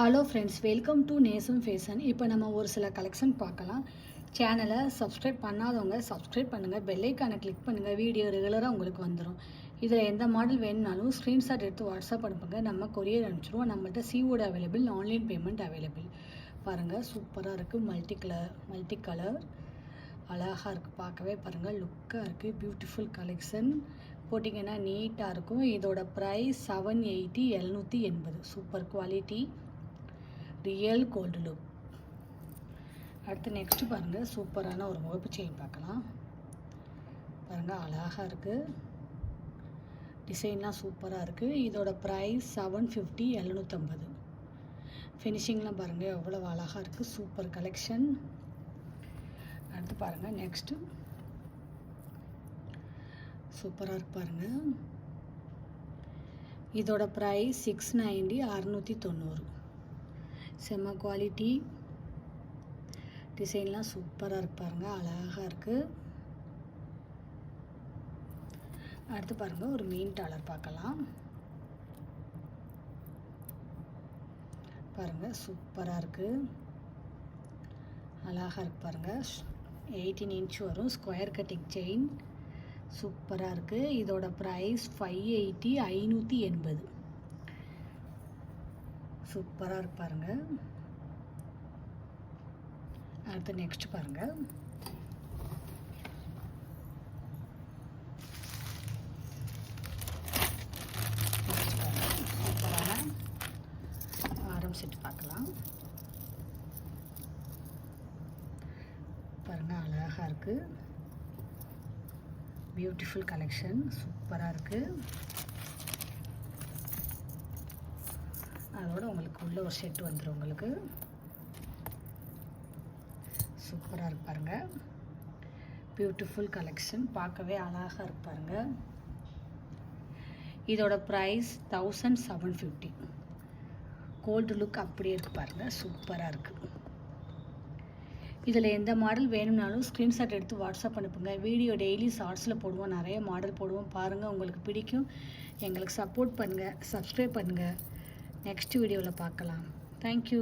Hello friends, welcome to நேசம் fashion. இப்போ நம்ம ஒரு சில கலெக்ஷன் பார்க்கலாம். சேனலை சப்ஸ்கிரைப் பண்ணாதவங்க சப்ஸ்கிரைப் பண்ணுங்கள், பெல்லைக்கானை கிளிக் பண்ணுங்கள், வீடியோ ரெகுலராக உங்களுக்கு வந்துடும். இதில் எந்த மாடல் வேணுனாலும் ஸ்க்ரீன்ஷாட் எடுத்து வாட்ஸ்அப் அனுப்புங்க, நம்ம கொரியர் அனுப்பிச்சிடுவோம். நம்மள்ட்ட சீவோட அவைலபிள், ஆன்லைன் பேமெண்ட் அவைலபிள். பாருங்கள், சூப்பராக இருக்குது. மல்டி கலர் அழகாக இருக்குது, பார்க்கவே பாருங்கள், லுக்காக இருக்குது. பியூட்டிஃபுல் கலெக்ஷன் போட்டிங்கன்னா நீட்டாக இருக்கும். இதோட price 780, 780. Super quality, real gold look. அடுத்து நெக்ஸ்ட் பாருங்கள், சூப்பரான ஒரு முகப்பு செயின் பார்க்கலாம். பாருங்கள், அழகாக இருக்குது, டிசைன்லாம் சூப்பராக இருக்குது. இதோட ப்ரைஸ் 750, 750. ஃபினிஷிங்லாம் பாருங்கள் எவ்வளோ அழகாக இருக்குது, சூப்பர் கலெக்ஷன். அடுத்து பாருங்கள், நெக்ஸ்ட்டு சூப்பராக இருக்கு பாருங்கள். இதோட ப்ரைஸ் 690, 690. செம்ம குவாலிட்டி, டிசைன்லாம் சூப்பராக இருக்கு பாருங்கள், அழகாக இருக்குது. அடுத்து பாருங்கள், ஒரு மீன் டாலர் பார்க்கலாம். பாருங்கள், சூப்பராக இருக்குது, அழகாக இருக்கு பாருங்கள். 18 இன்ச் வரும், ஸ்கொயர் கட்டிங் செயின், சூப்பராக இருக்குது. இதோட ப்ரைஸ் 580, 580. சூப்பராக இருக்கு பாருங்கள். அடுத்து நெக்ஸ்ட் பாருங்கள், சூப்பரான ஆரம் செட் பார்க்கலாம். பாருங்கள், அழகாக இருக்குது, பியூட்டிஃபுல் கலெக்ஷன், சூப்பராக இருக்குது. அதோட உங்களுக்கு உள்ள ஒரு செட் வந்துடும். உங்களுக்கு சூப்பராக இருக்கு பாருங்கள், பியூட்டிஃபுல் கலெக்ஷன், பார்க்கவே அழகாக இருக்கு பாருங்கள். இதோட ப்ரைஸ் 1750. கோல்டு லுக் அப்படியே இருக்கு பாருங்கள், சூப்பராக இருக்குது. இதில் எந்த மாடல் வேணும்னாலும் ஸ்க்ரீன்ஷாட் எடுத்து வாட்ஸ்அப் அனுப்புங்க. வீடியோ டெய்லி ஷார்ட்ஸில் போடுவோம், நிறைய மாடல் போடுவோம், பாருங்கள், உங்களுக்கு பிடிக்கும். எங்களுக்கு சப்போர்ட் பண்ணுங்கள், சப்ஸ்கிரைப் பண்ணுங்கள். நெக்ஸ்ட் வீடியோவில் பார்க்கலாம். தேங்க்யூ.